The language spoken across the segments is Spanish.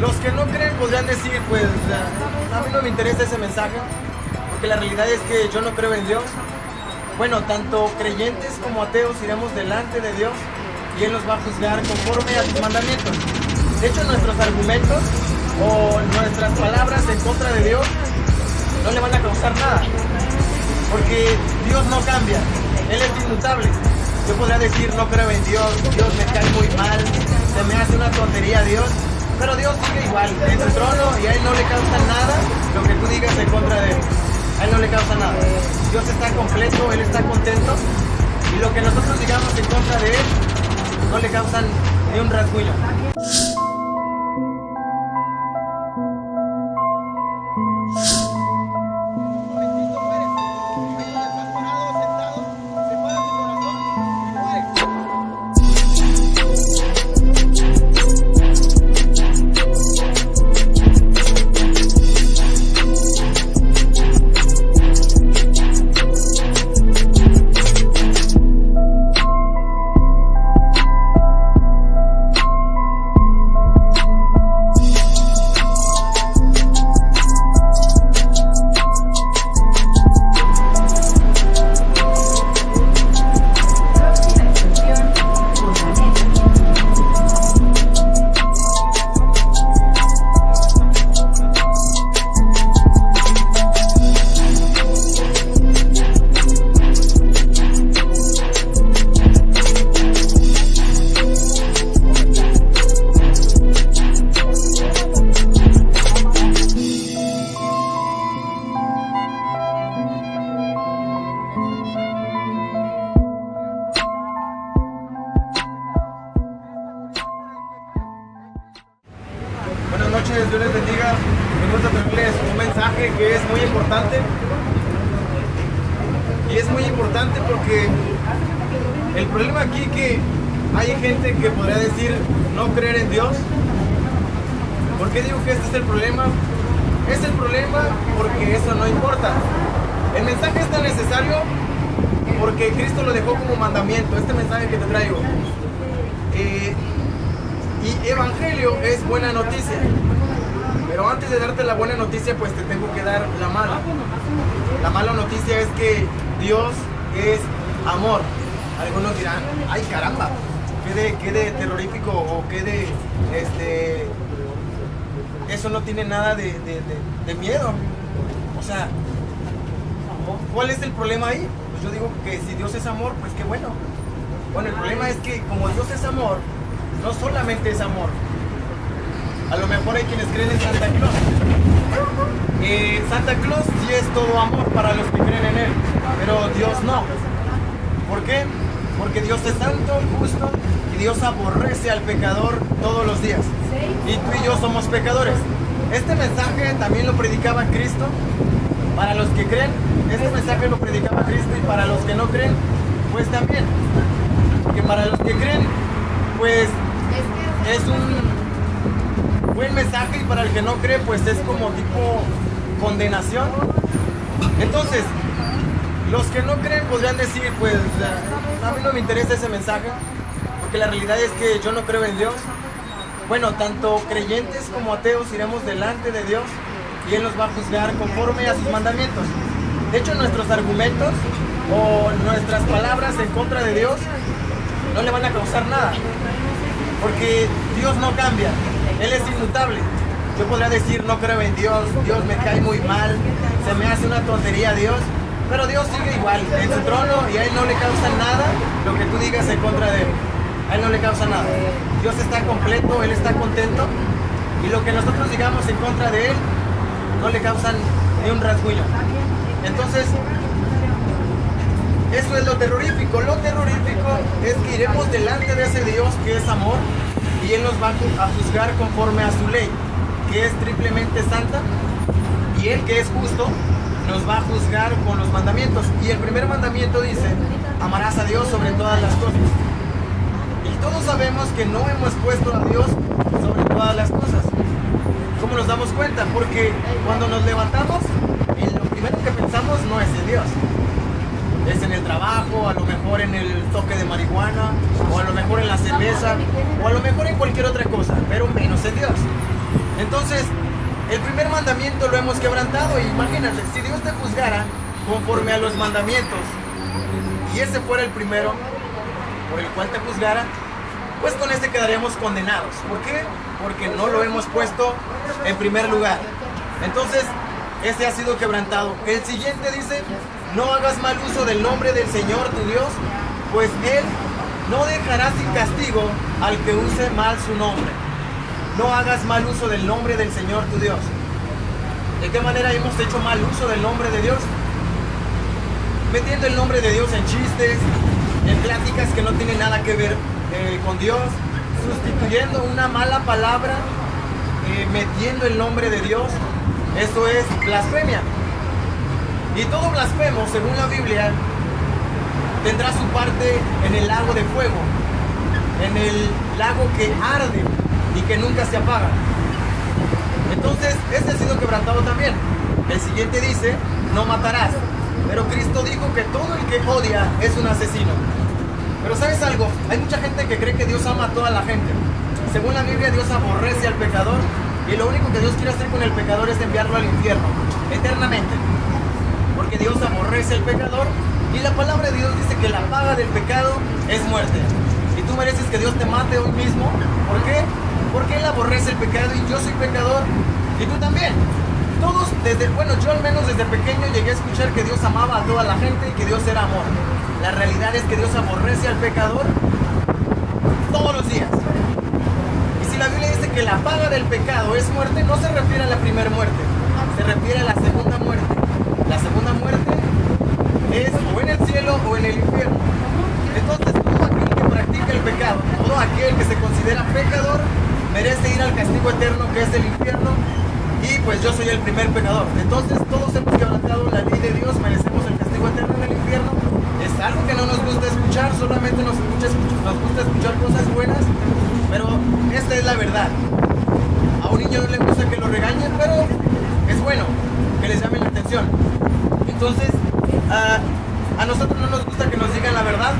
Los que no creen podrían decir, pues, a mí no me interesa ese mensaje, porque la realidad es que yo no creo en Dios. Bueno, tanto creyentes como ateos iremos delante de Dios y Él nos va a juzgar conforme a sus mandamientos. De hecho, nuestros argumentos o nuestras palabras en contra de Dios no le van a causar nada, porque Dios no cambia, Él es inmutable. Yo podría decir, no creo en Dios, Dios me cae muy mal, se me hace una tontería Dios, pero Dios sigue igual en su trono y a Él no le causa nada lo que tú digas en contra de Él. A Él no le causa nada. Dios está completo, Él está contento, y lo que nosotros digamos en contra de Él no le causan ni un rasguño. Buenas noches, Dios les bendiga. Me gusta traerles un mensaje que es muy importante. Y es muy importante porque el problema aquí que hay gente que podría decir no creer en Dios. ¿Por qué digo que este es el problema? Es el problema porque eso no importa. El mensaje es tan necesario porque Cristo lo dejó como mandamiento. Este mensaje que te traigo. Y evangelio es buena noticia. Pero antes de darte la buena noticia, pues te tengo que dar la mala. La mala noticia es que Dios es amor. Algunos dirán, ay caramba, qué de terrorífico o qué de eso no tiene nada de miedo. O sea, ¿cuál es el problema ahí? Pues yo digo que si Dios es amor, pues qué bueno. Bueno, el problema es que como Dios es amor, no solamente es amor. A lo mejor hay quienes creen en Santa Claus. Santa Claus sí es todo amor para los que creen en Él, pero Dios no. ¿Por qué? Porque Dios es santo, justo, y Dios aborrece al pecador todos los días. Y tú y yo somos pecadores. Este mensaje también lo predicaba Cristo. Para los que creen, este mensaje lo predicaba Cristo, y para los que no creen, pues también. Porque para los que creen, pues es un buen mensaje, y para el que no cree, pues es como tipo condenación. Entonces, los que no creen podrían decir, pues a mí no me interesa ese mensaje, porque la realidad es que yo no creo en Dios. Bueno, tanto creyentes como ateos iremos delante de Dios y Él nos va a juzgar conforme a sus mandamientos. De hecho, nuestros argumentos o nuestras palabras en contra de Dios no le van a causar nada, porque Dios no cambia, Él es inmutable. Yo podría decir, no creo en Dios, Dios me cae muy mal, se me hace una tontería Dios, pero Dios sigue igual en su trono y a Él no le causa nada lo que tú digas en contra de Él. A Él no le causa nada. Dios está completo, Él está contento, y lo que nosotros digamos en contra de Él no le causan ni un rasguño. Entonces, eso es lo terrorífico. Lo terrorífico es que iremos delante de ese Dios que es amor, y Él nos va a juzgar conforme a su ley, que es triplemente santa, y Él, que es justo, nos va a juzgar con los mandamientos. Y el primer mandamiento dice, amarás a Dios sobre todas las cosas. Y todos sabemos que no hemos puesto a Dios sobre todas las cosas. ¿Cómo nos damos cuenta? Porque cuando nos levantamos, lo primero que pensamos no es en Dios. Es en el trabajo, a lo mejor en el toque de marihuana, o a lo mejor en la cerveza, o a lo mejor en cualquier otra cosa, pero menos en Dios. Entonces, el primer mandamiento lo hemos quebrantado. Imagínate, si Dios te juzgara conforme a los mandamientos y ese fuera el primero por el cual te juzgara, pues con este quedaríamos condenados. ¿Por qué? Porque no lo hemos puesto en primer lugar. Entonces, ese ha sido quebrantado. El siguiente dice: no hagas mal uso del nombre del Señor tu Dios, pues Él no dejará sin castigo al que use mal su nombre. No hagas mal uso del nombre del Señor tu Dios. ¿De qué manera hemos hecho mal uso del nombre de Dios? Metiendo el nombre de Dios en chistes, en pláticas que no tienen nada que ver con Dios, sustituyendo una mala palabra, metiendo el nombre de Dios. Esto es blasfemia. Y todo blasfemo, según la Biblia, tendrá su parte en el lago de fuego, en el lago que arde y que nunca se apaga. Entonces, este ha sido quebrantado también. El siguiente dice: no matarás. Pero Cristo dijo que todo el que odia es un asesino. Pero ¿sabes algo? Hay mucha gente que cree que Dios ama a toda la gente. Según la Biblia, Dios aborrece al pecador y lo único que Dios quiere hacer con el pecador es enviarlo al infierno, eternamente. Porque Dios aborrece al pecador y la palabra de Dios dice que la paga del pecado es muerte. Y tú mereces que Dios te mate hoy mismo. ¿Por qué? Porque Él aborrece el pecado y yo soy pecador y tú también. Todos, yo al menos desde pequeño llegué a escuchar que Dios amaba a toda la gente y que Dios era amor. La realidad es que Dios aborrece al pecador todos los días. Y si la Biblia dice que la paga del pecado es muerte, no se refiere a la primera muerte, se refiere a la segunda muerte. La segunda muerte es o en el cielo o en el infierno. Entonces todo aquel que practica el pecado, todo aquel que se considera pecador, merece ir al castigo eterno, que es el infierno. Y pues yo soy el primer pecador. Entonces todos hemos quebrantado la ley de Dios, merecemos el castigo eterno en el infierno. Es algo que no nos gusta escuchar, solamente nos gusta escuchar cosas buenas, pero esta es la verdad. A un niño no le gusta que lo regañen, pero es bueno que les llamen la atención. Entonces, a nosotros no nos gusta que nos digan la verdad,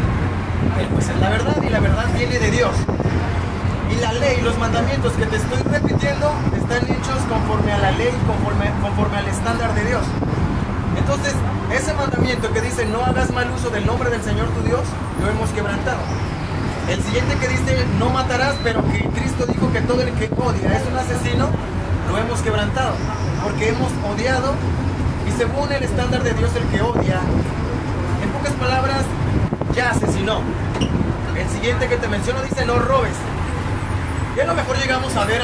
pero pues es la verdad y la verdad viene de Dios. Y la ley, los mandamientos que te estoy repitiendo, están hechos conforme a la ley, conforme al estándar de Dios. Entonces, ese mandamiento que dice no hagas mal uso del nombre del Señor tu Dios, lo hemos quebrantado. El siguiente que dice no matarás, pero que Cristo dijo que todo el que odia es un asesino, lo hemos quebrantado. Porque hemos odiado y según el estándar de Dios el que odia, en pocas palabras, ya asesinó. El siguiente que te menciono dice no robes. Y a lo mejor llegamos a ver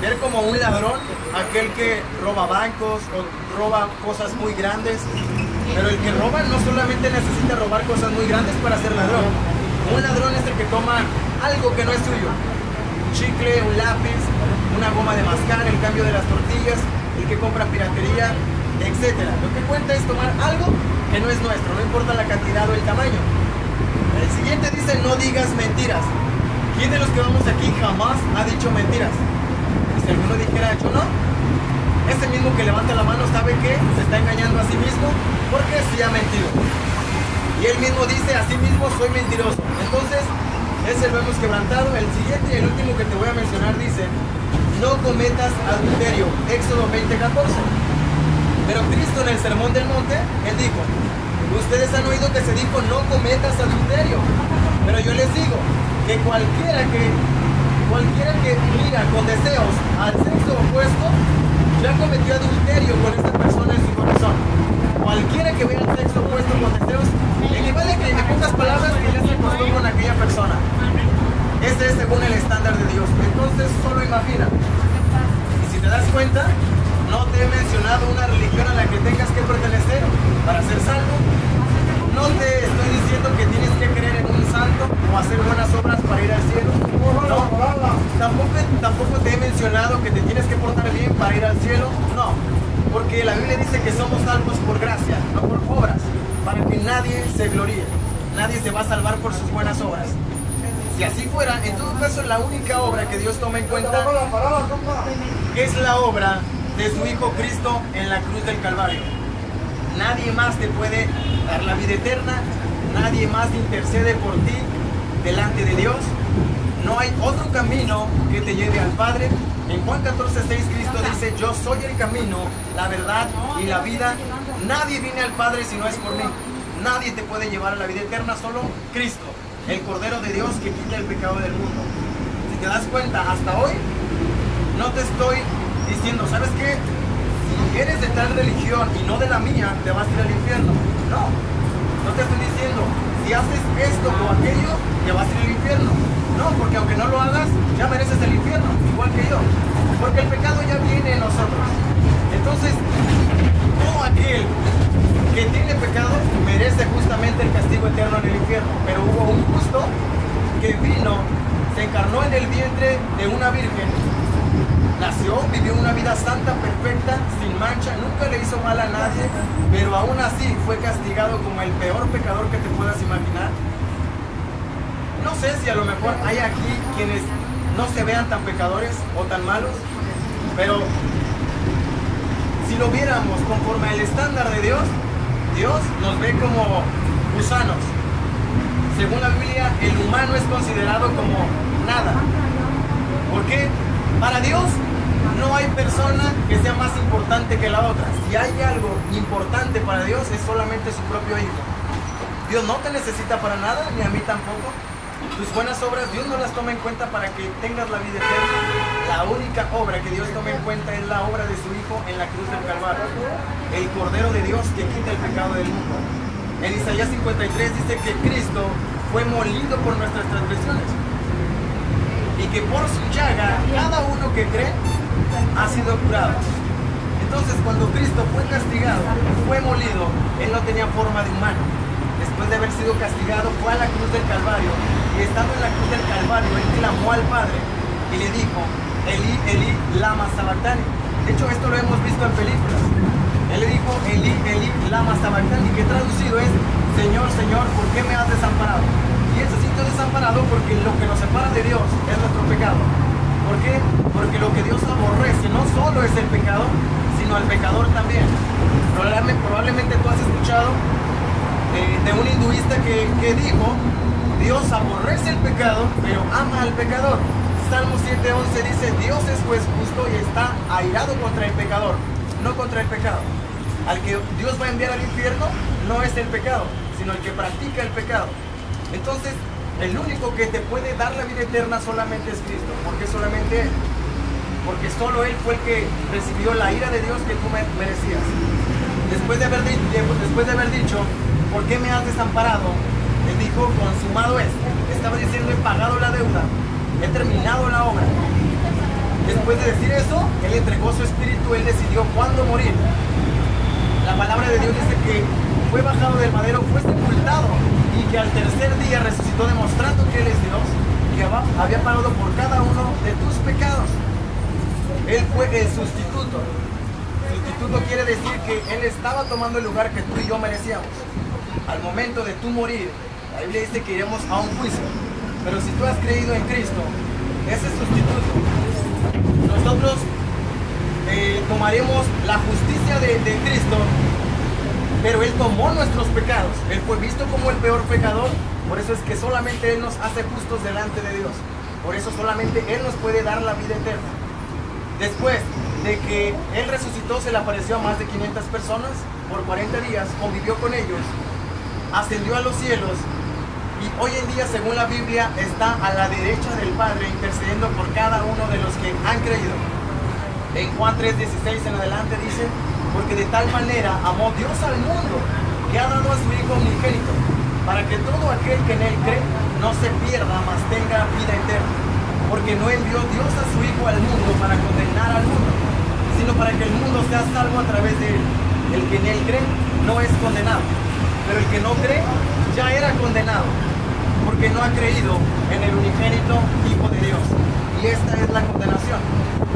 ver como un ladrón, aquel que roba bancos o roba cosas muy grandes. Pero el que roba no solamente necesita robar cosas muy grandes para ser ladrón. Un ladrón es el que toma algo que no es suyo. Un chicle, un lápiz, una goma de mascar, el cambio de las tortillas, el que compra piratería, etc. Lo que cuenta es tomar algo que no es nuestro, no importa la cantidad o el tamaño. El siguiente dice no digas mentiras. ¿Quién de los que vamos aquí jamás ha dicho mentiras? Y si alguno dijera yo no, ese mismo que levanta la mano sabe que se está engañando a sí mismo porque sí ha mentido. Y él mismo dice a sí mismo soy mentiroso. Entonces, ese lo hemos quebrantado. El siguiente y el último que te voy a mencionar dice no cometas adulterio. Éxodo 20:14. Pero Cristo en el Sermón del Monte, Él dijo, ustedes han oído que se dijo no cometas adulterio. Pero yo les digo que cualquiera que mira con deseos al sexo opuesto, ya cometió adulterio con esta persona en su corazón. Cualquiera que vea el sexo opuesto con deseos, equivale que en pocas palabras que ya se acostó con aquella persona. Ese es según el estándar de Dios. Entonces solo imagina. Y si te das cuenta, no te he mencionado una religión a la que tengas que pertenecer para ser salvo. No te estoy diciendo que tienes que creer en un santo o hacer buenas obras para ir al cielo. No. Tampoco te he mencionado que te tienes que portar bien para ir al cielo. No. Porque la Biblia dice que somos salvos por gracia, no por obras, para que nadie se gloríe. Nadie se va a salvar por sus buenas obras. Si así fuera, en todo caso la única obra que Dios toma en cuenta es la obra de su Hijo Cristo en la cruz del Calvario. Nadie más te puede dar la vida eterna, nadie más intercede por ti delante de Dios, No hay otro camino que te lleve al Padre. En Juan 14:6 Cristo dice, yo soy el camino, la verdad y la vida. Nadie viene al Padre si no es por mí. Nadie te puede llevar a la vida eterna, solo Cristo, el Cordero de Dios que quita el pecado del mundo. Si te das cuenta, hasta hoy no te estoy diciendo, ¿sabes qué? Si eres de tal religión y no de la mía, te vas a ir al infierno. No te estoy diciendo, si haces esto o aquello, te vas a ir al infierno. No, porque aunque no lo hagas, ya mereces el infierno, igual que yo. Porque el pecado ya viene en nosotros. Entonces, todo aquel que tiene pecado merece justamente el castigo eterno en el infierno. Pero hubo un justo que vino, se encarnó en el vientre de una virgen, nació, vivió una vida santa, perfecta, sin mancha, nunca le hizo mal a nadie, pero aún así fue castigado como el peor pecador que te puedas imaginar. No sé si a lo mejor hay aquí quienes no se vean tan pecadores o tan malos, pero si lo viéramos conforme al estándar de Dios, Dios nos ve como gusanos. Según la Biblia, el humano es considerado como nada. ¿Por qué? Para Dios no hay persona que sea más importante que la otra. Si hay algo importante para Dios, es solamente su propio Hijo. Dios no te necesita para nada, ni a mí tampoco. Tus buenas obras Dios no las toma en cuenta para que tengas la vida eterna. La única obra que Dios toma en cuenta es la obra de su Hijo en la cruz del Calvario, el Cordero de Dios que quita el pecado del mundo. En Isaías 53 dice que Cristo fue molido por nuestras transgresiones y que por su llaga cada uno que cree ha sido curado. Entonces, cuando Cristo fue castigado, fue molido, Él no tenía forma de humano. Después de haber sido castigado, fue a la cruz del Calvario, y estando en la cruz del Calvario, Él clamó al Padre y le dijo, Eli, Eli, lama sabactani. De hecho, esto lo hemos visto en películas. Él le dijo, Eli, Eli, lama sabactani, que traducido es, Señor, Señor, ¿por qué me has desamparado? Y Él se sintió desamparado porque lo que nos separa de Dios es nuestro pecado. ¿Por qué? Porque lo que Dios aborrece no solo es el pecado, sino al pecador también. Probablemente tú has escuchado de un hinduista que dijo, Dios aborrece el pecado, pero ama al pecador. Salmo 7:11 dice, Dios es juez justo y está airado contra el pecador, no contra el pecado. Al que Dios va a enviar al infierno no es el pecado, sino el que practica el pecado. Entonces, el único que te puede dar la vida eterna solamente es Cristo. ¿Por qué solamente Él? Porque solo Él fue el que recibió la ira de Dios que tú merecías. Después de haber dicho, ¿por qué me has desamparado? Él dijo, consumado es. Estaba diciendo, he pagado la deuda, he terminado la obra. Después de decir eso, Él entregó su espíritu, Él decidió cuándo morir. La palabra de Dios dice que fue bajado del madero, fue sepultado, y que al tercer día resucitó, demostrando que Él es Dios, que había pagado por cada uno de tus pecados. Él fue el sustituto. Sustituto quiere decir que Él estaba tomando el lugar que tú y yo merecíamos. Al momento de tú morir, la Biblia dice que iremos a un juicio. Pero si tú has creído en Cristo, ese sustituto, nosotros tomaremos la justicia de Cristo, pero Él tomó nuestros pecados. Él fue visto como el peor pecador. Por eso es que solamente Él nos hace justos delante de Dios. Por eso solamente Él nos puede dar la vida eterna. Después de que Él resucitó, se le apareció a más de 500 personas por 40 días, convivió con ellos, ascendió a los cielos, y hoy en día, según la Biblia, está a la derecha del Padre intercediendo por cada uno de los que han creído. En Juan 3:16 en adelante dice, porque de tal manera amó Dios al mundo, que ha dado a su Hijo unigénito, para que todo aquel que en Él cree no se pierda, mas tenga vida eterna. Porque no envió Dios a su Hijo al mundo para condenar al mundo, sino para que el mundo sea salvo a través de Él. El que en Él cree no es condenado, pero el que no cree ya era condenado, porque no ha creído en el unigénito Hijo de Dios. Y esta es la condenación,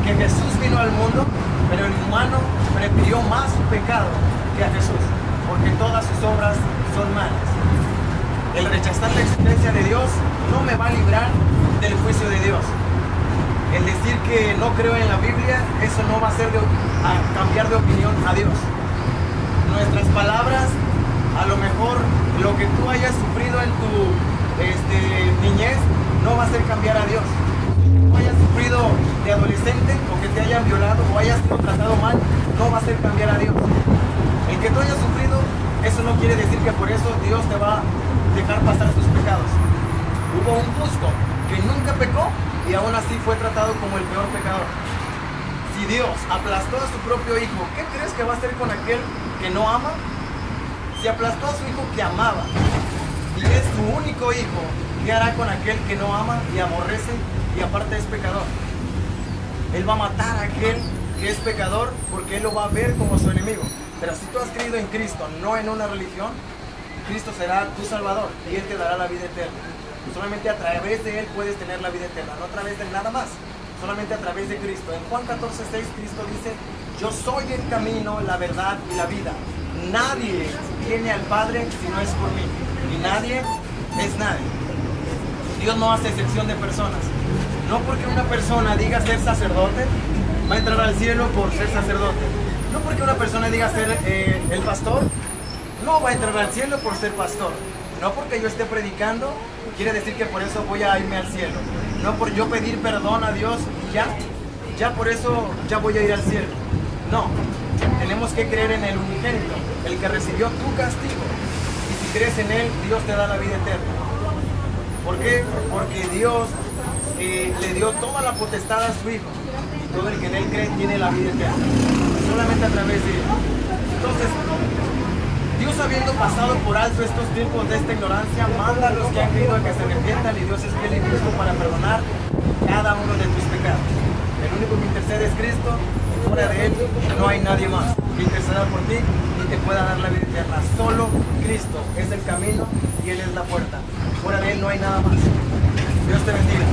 que Jesús vino al mundo, pero el humano prefirió más su pecado que a Jesús, porque todas sus obras son malas. El rechazar la existencia de Dios no me va a librar del juicio de Dios. El decir que no creo en la Biblia, eso no va a hacer a cambiar de opinión a Dios. Nuestras palabras, a lo mejor lo que tú hayas sufrido en tu niñez, no va a hacer cambiar a Dios. Que hayas sufrido de adolescente o que te hayan violado o hayas sido tratado mal, no va a hacer cambiar a Dios. El que tú hayas sufrido, eso no quiere decir que por eso Dios te va a dejar pasar tus pecados. Hubo un justo que nunca pecó y aún así fue tratado como el peor pecador. Si Dios aplastó a su propio hijo, ¿qué crees que va a hacer con aquel que no ama? Si aplastó a su hijo que amaba y es su único hijo, ¿qué hará con aquel que no ama y aborrece y aparte es pecador? Él va a matar a aquel que es pecador porque él lo va a ver como su enemigo. Pero si tú has creído en Cristo, no en una religión, Cristo será tu Salvador y Él te dará la vida eterna. Solamente a través de Él puedes tener la vida eterna, no a través de nada más, solamente a través de Cristo. En Juan 14:6 Cristo dice, yo soy el camino, la verdad y la vida. Nadie viene al Padre si no es por mí. Y nadie es nadie. Dios no hace excepción de personas. No porque una persona diga ser sacerdote, va a entrar al cielo por ser sacerdote. No porque una persona diga ser el pastor, no va a entrar al cielo por ser pastor. No porque yo esté predicando, quiere decir que por eso voy a irme al cielo. No por yo pedir perdón a Dios y ya por eso ya voy a ir al cielo. No, tenemos que creer en el unigénito, el que recibió tu castigo. Y si crees en Él, Dios te da la vida eterna. ¿Por qué? Porque Dios le dio toda la potestad a su Hijo. Y todo el que en Él cree tiene la vida eterna. Solamente a través de Él. Entonces, Dios, habiendo pasado por alto estos tiempos de esta ignorancia, manda a los que han creído a que se arrepientan, y Dios es fiel y justo para perdonar cada uno de tus pecados. El único que intercede es Cristo, y fuera de Él no hay nadie más que interceda por ti y te pueda dar la vida eterna. Solo Cristo es el camino y Él es la puerta. Fuera de Él no hay nada más. Dios te bendiga.